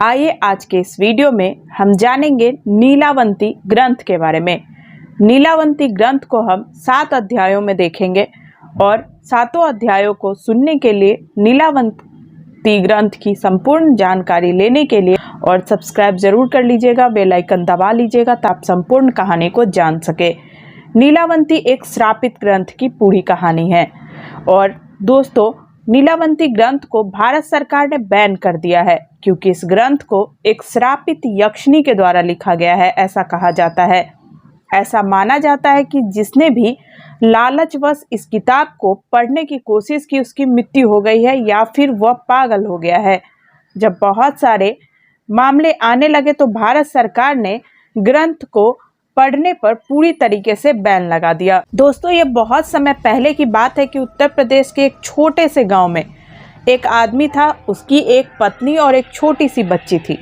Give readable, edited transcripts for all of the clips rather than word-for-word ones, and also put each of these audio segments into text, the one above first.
आइए आज के इस वीडियो में हम जानेंगे नीलावंती ग्रंथ के बारे में। नीलावंती ग्रंथ को हम 7 अध्यायों में देखेंगे और 7 अध्यायों को सुनने के लिए नीलावंती ग्रंथ की संपूर्ण जानकारी लेने के लिए और सब्सक्राइब जरूर कर लीजिएगा, बेल आइकन दबा लीजिएगा ताकि आप संपूर्ण कहानी को जान सके। नीलावंती एक श्रापित ग्रंथ की पूरी कहानी है और दोस्तों नीलावंती ग्रंथ को भारत सरकार ने बैन कर दिया है क्योंकि इस ग्रंथ को एक श्रापित यक्षिणी के द्वारा लिखा गया है, ऐसा कहा जाता है। ऐसा माना जाता है कि जिसने भी लालचवश इस किताब को पढ़ने की कोशिश की उसकी मृत्यु हो गई है या फिर वह पागल हो गया है। जब बहुत सारे मामले आने लगे तो भारत सरकार ने ग्रंथ को पढ़ने पर पूरी तरीके से बैन लगा दिया। दोस्तों ये बहुत समय पहले की बात है कि उत्तर प्रदेश के एक छोटे से गांव में एक आदमी था, उसकी एक पत्नी और एक छोटी सी बच्ची थी।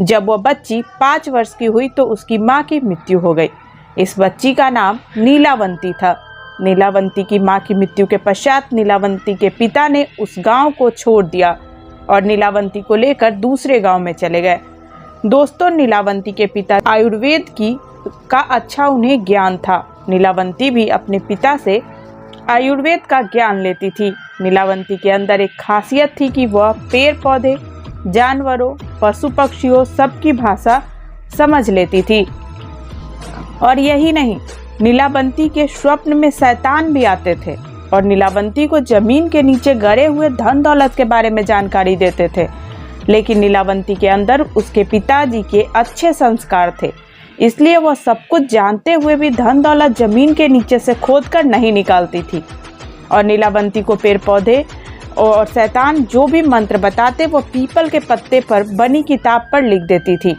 जब वह बच्ची 5 वर्ष की हुई तो उसकी मां की मृत्यु हो गई। इस बच्ची का नाम नीलावंती था। नीलावंती की मां की मृत्यु के पश्चात नीलावंती के पिता ने उस गांव को छोड़ दिया और नीलावंती को लेकर दूसरे गांव में चले गए। दोस्तों नीलावंती के पिता आयुर्वेद का अच्छा उन्हें ज्ञान था। नीलावंती भी अपने पिता से आयुर्वेद का ज्ञान लेती थी। नीलावंती के अंदर एक खासियत थी कि वह पेड़ पौधे, जानवरों, पशु पक्षियों सबकी भाषा समझ लेती थी। और यही नहीं, नीलावंती के स्वप्न में शैतान भी आते थे और नीलावंती को जमीन के नीचे गड़े हुए धन दौलत के बारे में जानकारी देते थे। लेकिन नीलावंती के अंदर उसके पिताजी के अच्छे संस्कार थे, इसलिए वह सब कुछ जानते हुए भी धन दौलत जमीन के नीचे से खोदकर नहीं निकालती थी। और नीलावंती को पेड़ पौधे और शैतान जो भी मंत्र बताते वो पीपल के पत्ते पर बनी किताब पर लिख देती थी।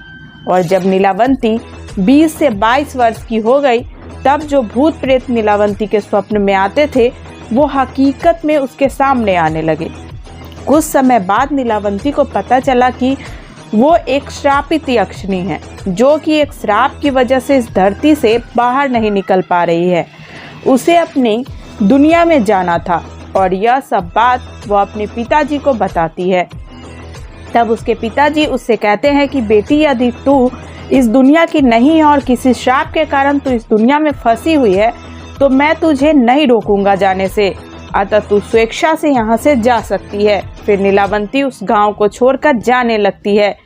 और जब नीलावंती 20 से 22 वर्ष की हो गई तब जो भूत प्रेत नीलावंती के स्वप्न में आते थे वो हकीकत में उसके सामने आने लगे। कुछ समय बाद नीलावंती को पता चला कि वो एक श्रापित यक्षिणी है जो कि एक श्राप की वजह से इस धरती से बाहर नहीं निकल पा रही है। उसे अपनी दुनिया में जाना था और यह सब बात वो अपने पिताजी को बताती है। तब उसके पिताजी उससे कहते हैं कि बेटी यदि तू इस दुनिया की नहीं और किसी श्राप के कारण तू इस दुनिया में फंसी हुई है तो मैं तुझे नहीं रोकूंगा जाने से, अतः तू स्वेच्छा से यहाँ से जा सकती है। फिर नीलावंती उस गांव को छोड़कर जाने लगती है।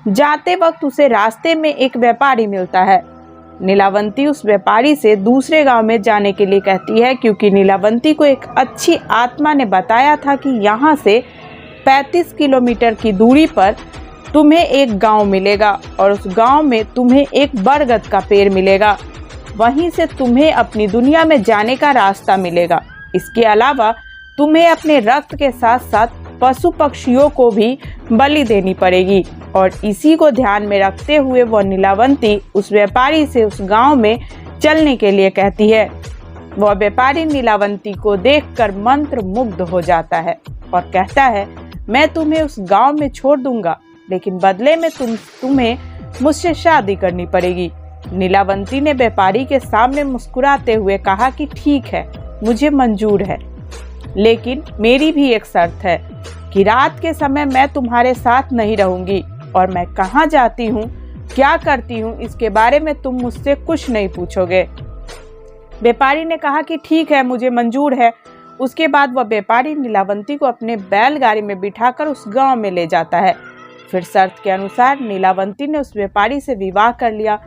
जाते वक्त उसे रास्ते में एक व्यापारी मिलता है। नीलावंती उस व्यापारी से दूसरे गांव में जाने के लिए कहती है क्योंकि नीलावंती को एक अच्छी आत्मा ने बताया था कि यहाँ से 35 किलोमीटर की दूरी पर तुम्हें एक गांव मिलेगा और उस गांव में तुम्हें एक बरगद का पेड़ मिलेगा। वहीं से तुम्हें अपनी दुनिया में जाने का रास्ता मिलेगा। इसके अलावा तुम्हें अपने रक्त के साथ साथ पशु पक्षियों को भी बलि देनी पड़ेगी। और इसी को ध्यान में रखते हुए वह नीलावंती उस व्यापारी से उस गांव में चलने के लिए कहती है। वह व्यापारी नीलावंती को देखकर मंत्र मुग्ध हो जाता है और कहता है, मैं तुम्हें उस गांव में छोड़ दूंगा लेकिन बदले में तुम्हें मुझसे शादी करनी पड़ेगी। नीलावंती ने व्यापारी के सामने मुस्कुराते हुए कहा कि ठीक है, मुझे मंजूर है, लेकिन मेरी भी एक शर्त है कि रात के समय मैं तुम्हारे साथ नहीं रहूंगी और मैं कहाँ जाती हूँ, क्या करती हूँ, इसके बारे में तुम मुझसे कुछ नहीं पूछोगे। व्यापारी ने कहा कि ठीक है, मुझे मंजूर है। उसके बाद वह व्यापारी नीलावंती को अपने बैलगाड़ी में बिठाकर उस गांव में ले जाता है। फिर शर्त के अनुसार नीलावंती ने उस व्यापारी से विवाह कर लिया।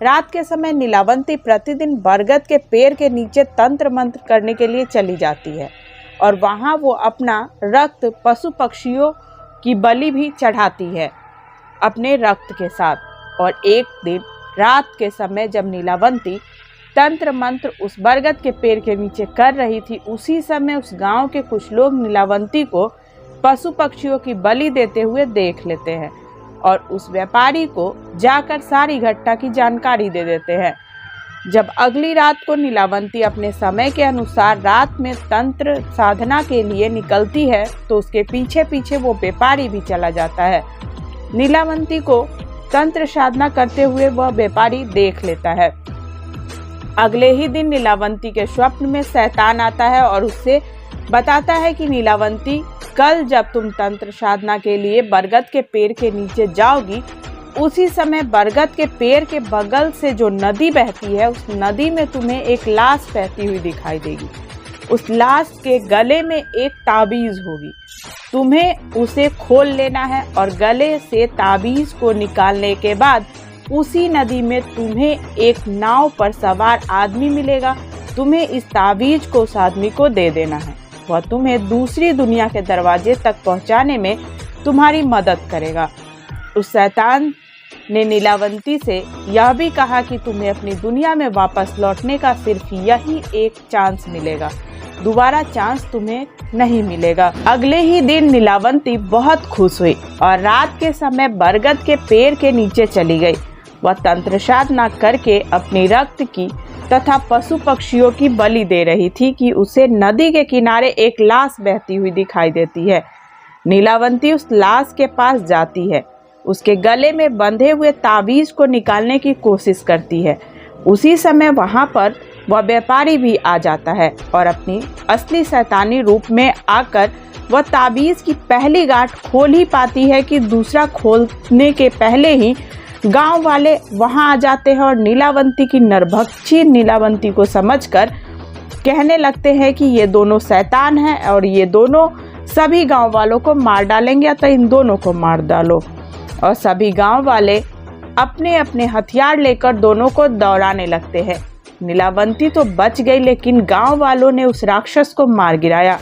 रात के समय नीलावंती प्रतिदिन बरगद के पेड़ के नीचे तंत्र मंत्र करने के लिए चली जाती है और वहां वो अपना रक्त पशु पक्षियों की बलि भी चढ़ाती है अपने रक्त के साथ। और एक दिन रात के समय जब नीलावंती तंत्र मंत्र उस बरगद के पेड़ के नीचे कर रही थी, उसी समय उस गांव के कुछ लोग नीलावंती को पशु पक्षियों की बलि देते हुए देख लेते हैं और उस व्यापारी को जाकर सारी घटना की जानकारी दे देते हैं। जब अगली रात को नीलावंती अपने समय के अनुसार रात में तंत्र साधना के लिए निकलती है तो उसके पीछे पीछे वो व्यापारी भी चला जाता है। नीलावंती को तंत्र साधना करते हुए वह व्यापारी देख लेता है। अगले ही दिन नीलावंती के स्वप्न में शैतान आता है और उससे बताता है कि नीलावंती कल जब तुम तंत्र साधना के लिए बरगद के पेड़ के नीचे जाओगी, उसी समय बरगद के पेड़ के बगल से जो नदी बहती है, उस नदी में तुम्हें एक लाश बहती हुई दिखाई देगी। उस लाश के गले में एक ताबीज होगी, तुम्हें उसे खोल लेना है और गले से ताबीज को निकालने के बाद उसी नदी में तुम्हें एक नाव पर सवार आदमी मिलेगा। तुम्हें इस ताबीज को उस आदमी को दे देना है। वह तुम्हें दूसरी दुनिया के दरवाजे तक पहुंचाने में तुम्हारी मदद करेगा। उस शैतान ने नीलावंती से यह भी कहा कि तुम्हें अपनी दुनिया में वापस लौटने का सिर्फ यही एक चांस मिलेगा, दोबारा चांस तुम्हें नहीं मिलेगा। अगले ही दिन नीलावंती बहुत खुश हुई और रात के समय बरगद के पेड़ के नीचे चली गई। वह तंत्र साधना करके अपनी रक्त की तथा पशु पक्षियों की बलि दे रही थी कि उसे नदी के किनारे एक लाश बहती हुई दिखाई देती है। नीलावंती उस लाश के पास जाती है, उसके गले में बंधे हुए ताबीज को निकालने की कोशिश करती है। उसी समय वहां पर वह व्यापारी भी आ जाता है और अपनी असली शैतानी रूप में आकर वह ताबीज की पहली गांठ खोल ही पाती है कि दूसरा खोलने के पहले ही गांव वाले वहां आ जाते हैं और नीलावंती की नरभक्षी नीलावंती को समझकर कहने लगते हैं कि ये दोनों शैतान हैं और ये दोनों सभी गांव वालों को मार डालेंगे, या तो इन दोनों को मार डालो। और सभी गांव वाले अपने अपने हथियार लेकर दोनों को दौड़ाने लगते हैं। नीलावंती तो बच गई, लेकिन गांव वालों ने उस राक्षस को मार गिराया।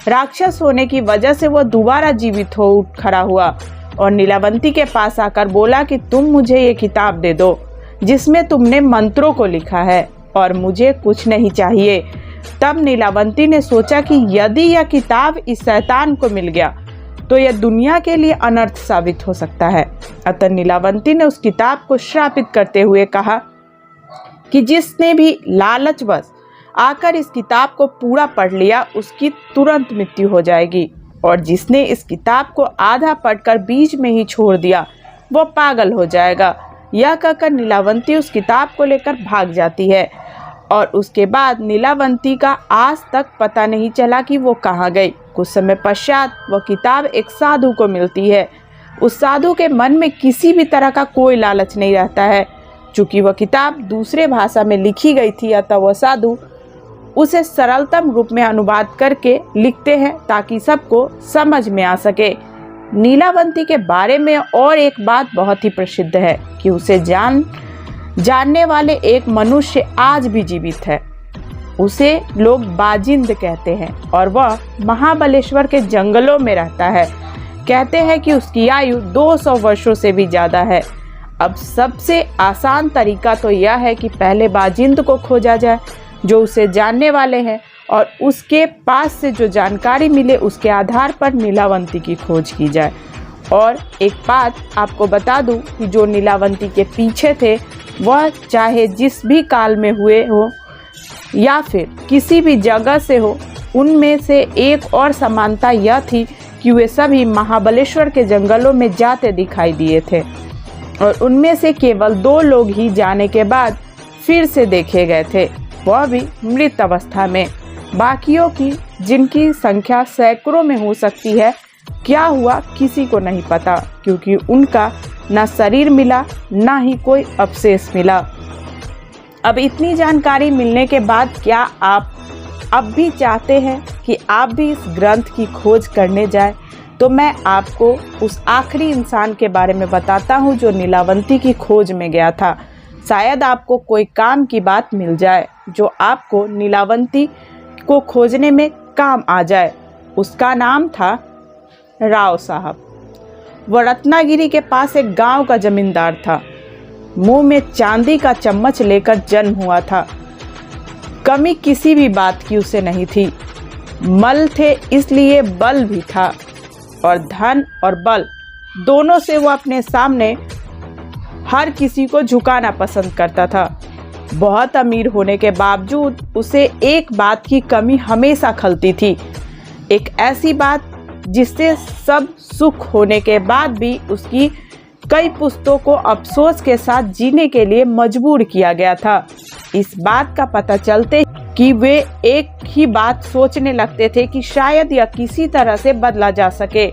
राक्षस होने की वजह से वह दोबारा जीवित हो उठ खड़ा हुआ और नीलावंती के पास आकर बोला कि तुम मुझे ये किताब दे दो जिसमें तुमने मंत्रों को लिखा है और मुझे कुछ नहीं चाहिए। तब नीलावंती ने सोचा कि यदि यह किताब इस शैतान को मिल गया तो यह दुनिया के लिए अनर्थ साबित हो सकता है। अतः नीलावंती ने उस किताब को श्रापित करते हुए कहा कि जिसने भी लालचवश आकर इस किताब को पूरा पढ़ लिया उसकी तुरंत मृत्यु हो जाएगी, और जिसने इस किताब को आधा पढ़कर बीच में ही छोड़ दिया वो पागल हो जाएगा। यह कहकर नीलावंती उस किताब को लेकर भाग जाती है और उसके बाद नीलावंती का आज तक पता नहीं चला कि वो कहाँ गई। कुछ समय पश्चात वह किताब एक साधु को मिलती है। उस साधु के मन में किसी भी तरह का कोई लालच नहीं रहता है। चूँकि वह किताब दूसरे भाषा में लिखी गई थी, अतः वह साधु उसे सरलतम रूप में अनुवाद करके लिखते हैं ताकि सबको समझ में आ सके। नीलावंती के बारे में और एक बात बहुत ही प्रसिद्ध है कि उसे जानने वाले एक मनुष्य आज भी जीवित है। उसे लोग बाजिंद कहते हैं और वह महाबलेश्वर के जंगलों में रहता है। कहते हैं कि उसकी आयु 200 वर्षों से भी ज़्यादा है। अब सबसे आसान तरीका तो यह है कि पहले बाजिंद को खोजा जाए जो उसे जानने वाले हैं, और उसके पास से जो जानकारी मिले उसके आधार पर नीलावंती की खोज की जाए। और एक बात आपको बता दूं कि जो नीलावंती के पीछे थे वह चाहे जिस भी काल में हुए हो या फिर किसी भी जगह से हो, उनमें से एक और समानता यह थी कि वे सभी महाबलेश्वर के जंगलों में जाते दिखाई दिए थे और उनमें से केवल 2 लोग ही जाने के बाद फिर से देखे गए थे, वह भी मृत अवस्था में। बाकियों की जिनकी संख्या सैकड़ों में हो सकती है, क्या हुआ किसी को नहीं पता, क्योंकि उनका न शरीर मिला न ही कोई अवशेष मिला। अब इतनी जानकारी मिलने के बाद क्या आप अब भी चाहते हैं कि आप भी इस ग्रंथ की खोज करने जाएं? तो मैं आपको उस आखिरी इंसान के बारे में बताता हूँ जो नीलावंती की खोज में गया था। शायद आपको कोई काम की बात मिल जाए जो आपको नीलावंती को खोजने में काम आ जाए। उसका नाम था राव साहब। वह रत्नागिरी के पास एक गांव का जमींदार था। मुंह में चांदी का चम्मच लेकर जन्म हुआ था। कमी किसी भी बात की उसे नहीं थी। मल थे इसलिए बल भी था, और धन और बल दोनों से वो अपने सामने हर किसी को झुकाना पसंद करता था। बहुत अमीर होने के बावजूद उसे एक बात की कमी हमेशा खलती थी, एक ऐसी बात जिससे सब सुख होने के बाद भी उसकी कई पुश्तों को अफसोस के साथ जीने के लिए मजबूर किया गया था। इस बात का पता चलते कि वे एक ही बात सोचने लगते थे कि शायद यह किसी तरह से बदला जा सके।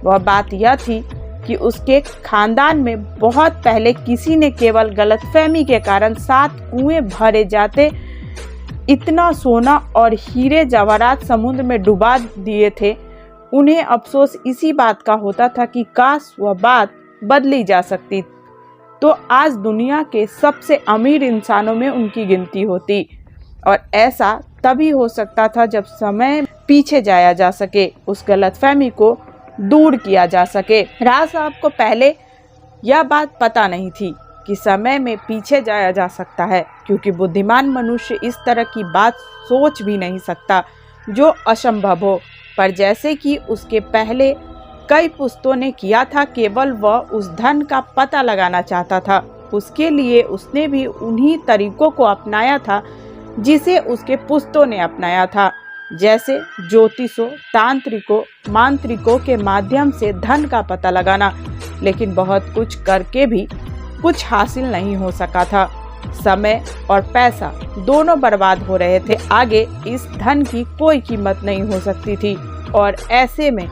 वह बात यह थी कि उसके खानदान में बहुत पहले किसी ने केवल गलतफहमी के कारण 7 कुएं भरे जाते इतना सोना और हीरे जवाहरात समुद्र में डुबा दिए थे। उन्हें अफसोस इसी बात का होता था कि काश वह बात बदली जा सकती तो आज दुनिया के सबसे अमीर इंसानों में उनकी गिनती होती, और ऐसा तभी हो सकता था जब समय पीछे जाया जा सके, उस गलतफहमी को दूर किया जा सके। राव साहब को पहले यह बात पता नहीं थी कि समय में पीछे जाया जा सकता है, क्योंकि बुद्धिमान मनुष्य इस तरह की बात सोच भी नहीं सकता जो असंभव हो। पर जैसे कि उसके पहले कई पुश्तों ने किया था, केवल वह उस धन का पता लगाना चाहता था। उसके लिए उसने भी उन्हीं तरीकों को अपनाया था जिसे उसके पुश्तों ने अपनाया था, जैसे ज्योतिषों, तांत्रिकों, मांत्रिकों के माध्यम से धन का पता लगाना। लेकिन बहुत कुछ करके भी कुछ हासिल नहीं हो सका था। समय और पैसा दोनों बर्बाद हो रहे थे। आगे इस धन की कोई कीमत नहीं हो सकती थी। और ऐसे में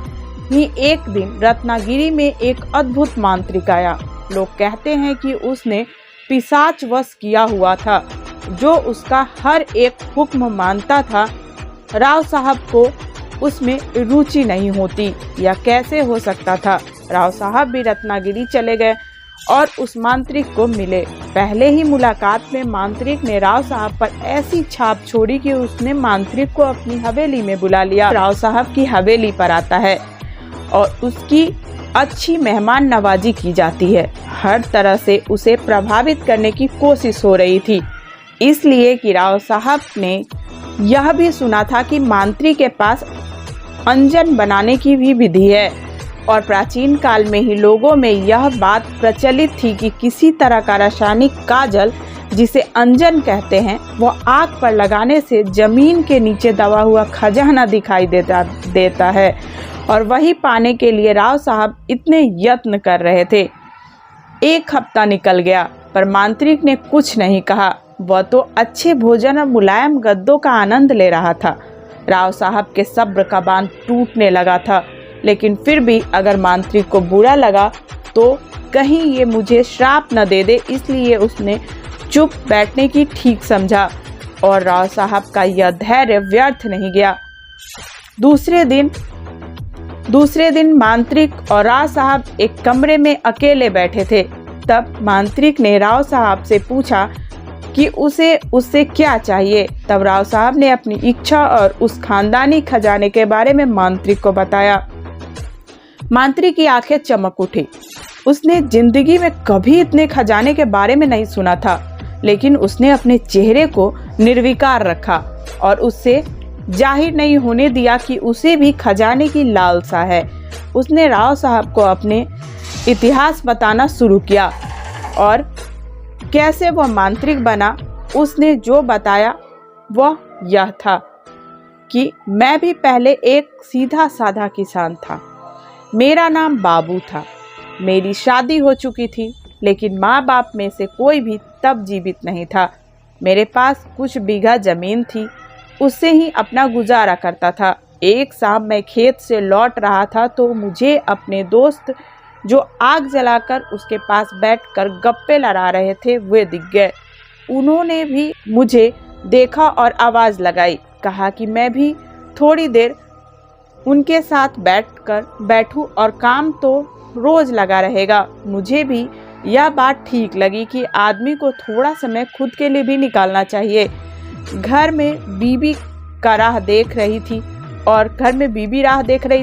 ही एक दिन रत्नागिरी में एक अद्भुत मांत्रिक आया। लोग कहते हैं कि उसने पिशाच वश किया हुआ था, जो उसका हर एक हुक्म मानता था। राव साहब को उसमें रुचि नहीं होती। यह कैसे हो सकता था? राव साहब भी रत्नागिरी चले गए और उस मांत्रिक को मिले। पहले ही मुलाकात में मांत्रिक ने राव साहब पर ऐसी छाप छोड़ी कि उसने मांत्रिक को अपनी हवेली में बुला लिया। राव साहब की हवेली पर आता है और उसकी अच्छी मेहमान नवाजी की जाती है। हर तरह से उसे प्रभावित करने की कोशिश हो रही थी, इसलिए कि राव साहब ने यह भी सुना था कि मांत्रिक के पास अंजन बनाने की भी विधि है। और प्राचीन काल में ही लोगों में यह बात प्रचलित थी कि किसी तरह का रासायनिक काजल, जिसे अंजन कहते हैं, वह आग पर लगाने से जमीन के नीचे दबा हुआ खजाना दिखाई देता है। और वही पाने के लिए राव साहब इतने यत्न कर रहे थे। 1 हफ्ता निकल गया, पर मांत्रिक ने कुछ नहीं कहा। वह तो अच्छे भोजन और मुलायम गद्दों का आनंद ले रहा था। राव साहब के सब्र का बांध टूटने लगा था। लेकिन फिर भी अगर मांत्रिक को बुरा लगा तो कहीं ये मुझे श्राप न दे दे, इसलिए उसने चुप बैठने की ठीक समझा। और राव साहब का यह धैर्य व्यर्थ नहीं गया। दूसरे दिन मांत्रिक और राव साहब एक कमरे में अकेले बैठे थे। तब मांत्रिक ने राव साहब से पूछा कि उससे क्या चाहिए। तब राव साहब ने अपनी इच्छा और उस खानदानी खजाने के बारे में मांत्रिक को बताया। मांत्रिक की आंखें चमक उठी। उसने जिंदगी में कभी इतने खजाने के बारे में नहीं सुना था, लेकिन उसने अपने चेहरे को निर्विकार रखा और उससे जाहिर नहीं होने दिया कि उसे भी खजाने की लालसा है। उसने राव साहब को अपने इतिहास बताना शुरू किया और कैसे वह मांत्रिक बना। उसने जो बताया वह यह था कि मैं भी पहले एक सीधा साधा किसान था। मेरा नाम बाबू था। मेरी शादी हो चुकी थी, लेकिन माँ बाप में से कोई भी तब जीवित नहीं था। मेरे पास कुछ बीघा जमीन थी, उससे ही अपना गुजारा करता था। एक शाम मैं खेत से लौट रहा था तो मुझे अपने दोस्त जो आग जलाकर उसके पास बैठकर गप्पे लड़ा रहे थे वे दिख गए। उन्होंने भी मुझे देखा और आवाज़ लगाई। कहा कि मैं भी थोड़ी देर उनके साथ बैठूं और काम तो रोज़ लगा रहेगा। मुझे भी यह बात ठीक लगी कि आदमी को थोड़ा समय खुद के लिए भी निकालना चाहिए। घर में बीबी राह देख रही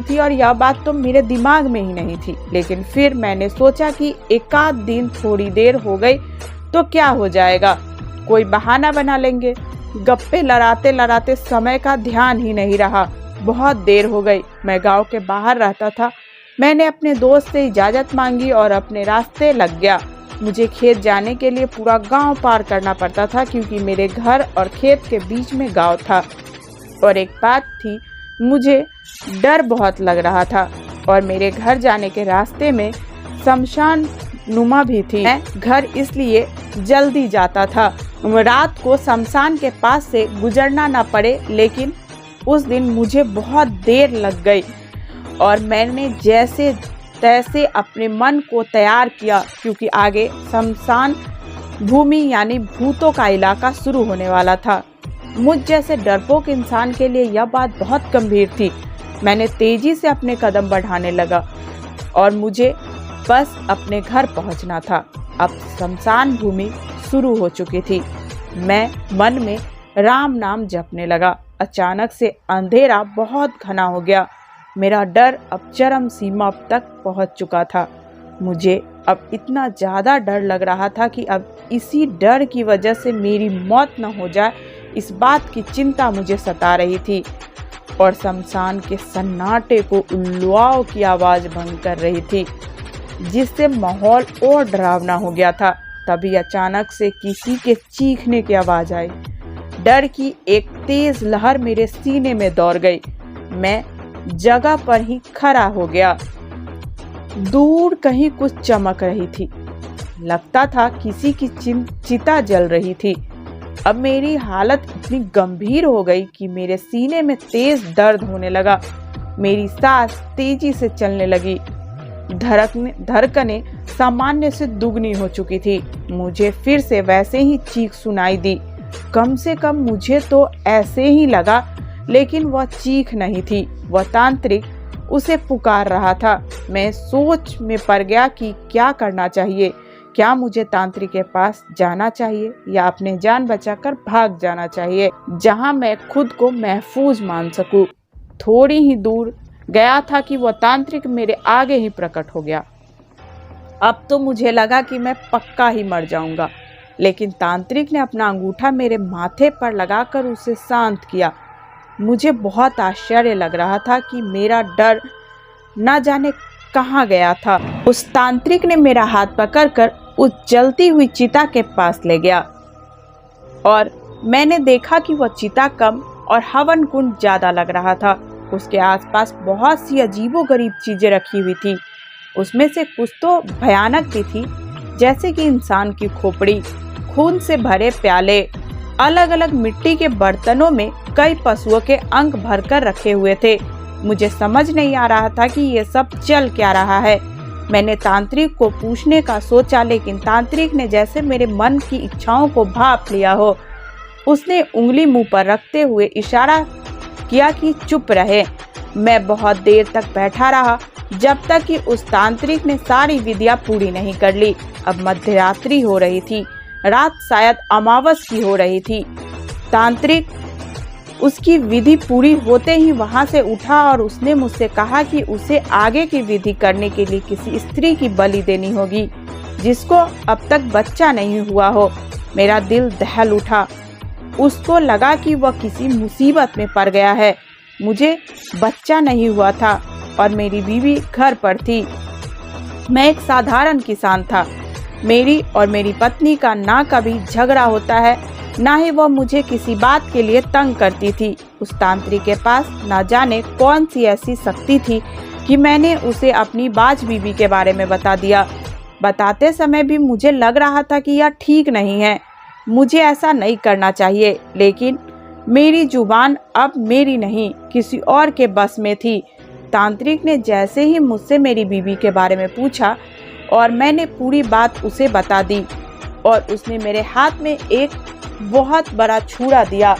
थी और यह बात तो मेरे दिमाग में ही नहीं थी। लेकिन फिर मैंने सोचा कि एकाध दिन थोड़ी देर हो गई तो क्या हो जाएगा, कोई बहाना बना लेंगे। गप्पे लड़ाते लड़ाते समय का ध्यान ही नहीं रहा। बहुत देर हो गई। मैं गांव के बाहर रहता था। मैंने अपने दोस्त से इजाज़त मांगी और अपने रास्ते लग गया। मुझे खेत जाने के लिए पूरा गांव पार करना पड़ता था, क्योंकि मेरे घर और खेत के बीच में गांव था। और एक बात थी, मुझे डर बहुत लग रहा था और मेरे घर जाने के रास्ते में शमशान नुमा भी थी। मैं घर इसलिए जल्दी जाता था। रात को शमशान के पास से गुजरना ना पड़े, लेकिन उस दिन मुझे बहुत देर लग गई और मैंने जैसे तैसे अपने मन को तैयार किया, क्योंकि आगे शमशान भूमि यानी भूतों का इलाका शुरू होने वाला था। मुझ जैसे डरपोक इंसान के लिए यह बात बहुत गंभीर थी। मैंने तेजी से अपने कदम बढ़ाने लगा और मुझे बस अपने घर पहुंचना था। अब शमशान भूमि शुरू हो चुकी थी। मैं मन में राम नाम जपने लगा। अचानक से अंधेरा बहुत घना हो गया। मेरा डर अब चरम सीमा तक पहुंच चुका था। मुझे अब इतना ज़्यादा डर लग रहा था कि अब इसी डर की वजह से मेरी मौत न हो जाए, इस बात की चिंता मुझे सता रही थी। और शमशान के सन्नाटे को उल्लुओं की आवाज़ भंग कर रही थी, जिससे माहौल और डरावना हो गया था। तभी अचानक से किसी के चीखने की आवाज़ आई। डर की एक तेज लहर मेरे सीने में दौड़ गई। मैं जगह पर ही खड़ा हो गया। दूर कहीं कुछ चमक रही थी। लगता था किसी की चिता जल रही थी। अब मेरी हालत इतनी गंभीर हो गई कि मेरे सीने में तेज दर्द होने लगा। मेरी सांस तेजी से चलने लगी। धड़कनें सामान्य से दुगनी हो चुकी थी। मुझे फिर से वैसे ही चीख सुनाई दी। कम से कम मुझे तो ऐसे ही लगा, लेकिन वह चीख नहीं थी, वह तांत्रिक उसे पुकार रहा था। मैं सोच में पड़ गया कि क्या करना चाहिए। क्या मुझे तांत्रिक के पास जाना चाहिए या अपने जान बचाकर भाग जाना चाहिए, जहां मैं खुद को महफूज मान सकूं। थोड़ी ही दूर गया था कि वह तांत्रिक मेरे आगे ही प्रकट हो गया। अब तो मुझे लगा कि मैं पक्का ही मर जाऊंगा, लेकिन तांत्रिक ने अपना अंगूठा मेरे माथे पर लगाकर उसे शांत किया। मुझे बहुत आश्चर्य लग रहा था कि मेरा डर न जाने कहाँ गया था। उस तांत्रिक ने मेरा हाथ पकड़कर उस जलती हुई चिता के पास ले गया और मैंने देखा कि वह चिता कम और हवन कुंड ज्यादा लग रहा था। उसके आसपास बहुत सी अजीबोगरीब चीजें रखी हुई थी। उसमें से कुछ तो भयानक भी थी, जैसे कि इंसान की खोपड़ी, खून से भरे प्याले, अलग अलग मिट्टी के बर्तनों में कई पशुओं के अंग भरकर रखे हुए थे। मुझे समझ नहीं आ रहा था कि ये सब चल क्या रहा है। मैंने तांत्रिक को पूछने का सोचा, लेकिन तांत्रिक ने जैसे मेरे मन की इच्छाओं को भांप लिया हो। उसने उंगली मुंह पर रखते हुए इशारा किया कि चुप रहे। मैं बहुत देर तक बैठा रहा, जब तक कि उस तांत्रिक ने सारी विधियां पूरी नहीं कर ली। अब मध्यरात्रि हो रही थी, रात शायद अमावस की हो रही थी। तांत्रिक उसकी विधि पूरी होते ही वहां से उठा और उसने मुझसे कहा कि उसे आगे की विधि करने के लिए किसी स्त्री की बलि देनी होगी, जिसको अब तक बच्चा नहीं हुआ हो। मेरा दिल दहल उठा। उसको लगा कि वह किसी मुसीबत में पड़ गया है। मुझे बच्चा नहीं हुआ था और मेरी बीवी घर पर थी। मैं एक साधारण किसान था। मेरी और मेरी पत्नी का ना कभी झगड़ा होता है, ना ही वह मुझे किसी बात के लिए तंग करती थी। उस तांत्रिक के पास ना जाने कौन सी ऐसी शक्ति थी कि मैंने उसे अपनी बाज बीबी के बारे में बता दिया। बताते समय भी मुझे लग रहा था कि यह ठीक नहीं है, मुझे ऐसा नहीं करना चाहिए, लेकिन मेरी जुबान अब मेरी नहीं, किसी और के बस में थी। तांत्रिक ने जैसे ही मुझसे मेरी बीवी के बारे में पूछा और मैंने पूरी बात उसे बता दी, और उसने मेरे हाथ में एक बहुत बड़ा छुरा दिया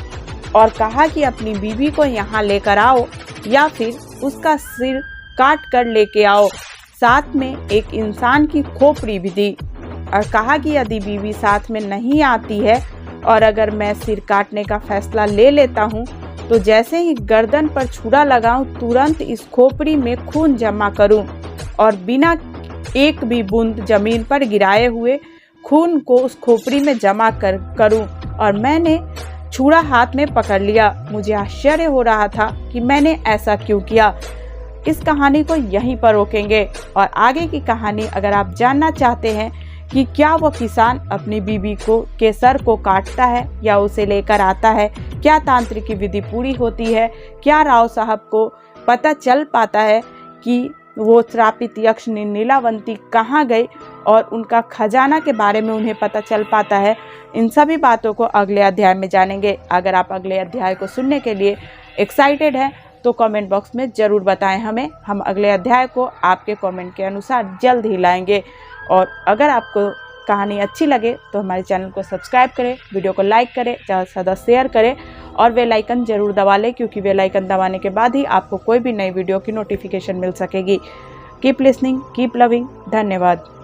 और कहा कि अपनी बीवी को यहाँ लेकर आओ या फिर उसका सिर काट कर लेके आओ। साथ में एक इंसान की खोपड़ी भी दी और कहा कि यदि बीवी साथ में नहीं आती है और अगर मैं सिर काटने का फैसला ले लेता हूँ, तो जैसे ही गर्दन पर छुरा लगाऊं, तुरंत इस खोपड़ी में खून जमा करूं और बिना एक भी बूंद जमीन पर गिराए हुए खून को उस खोपड़ी में जमा करूं। और मैंने छुरा हाथ में पकड़ लिया। मुझे आश्चर्य हो रहा था कि मैंने ऐसा क्यों किया। इस कहानी को यहीं पर रोकेंगे और आगे की कहानी अगर आप जानना चाहते हैं कि क्या वो किसान अपनी बीवी के सर को काटता है या उसे लेकर आता है, क्या तांत्रिक की विधि पूरी होती है, क्या राव साहब को पता चल पाता है कि वो श्रापित यक्ष नीलावंती कहाँ गई, और उनका खजाना के बारे में उन्हें पता चल पाता है। इन सभी बातों को अगले अध्याय में जानेंगे। अगर आप अगले अध्याय को सुनने के लिए एक्साइटेड हैं तो कमेंट बॉक्स में ज़रूर बताएं हमें। हम अगले अध्याय को आपके कमेंट के अनुसार जल्द ही लाएंगे। और अगर आपको कहानी अच्छी लगे तो हमारे चैनल को सब्सक्राइब करें, वीडियो को लाइक करें, ज़्यादा से ज़्यादा शेयर करें और बेल आइकन ज़रूर दबा लें, क्योंकि बेल आइकन दबाने के बाद ही आपको कोई भी नई वीडियो की नोटिफिकेशन मिल सकेगी। Keep listening, keep loving. धन्यवाद।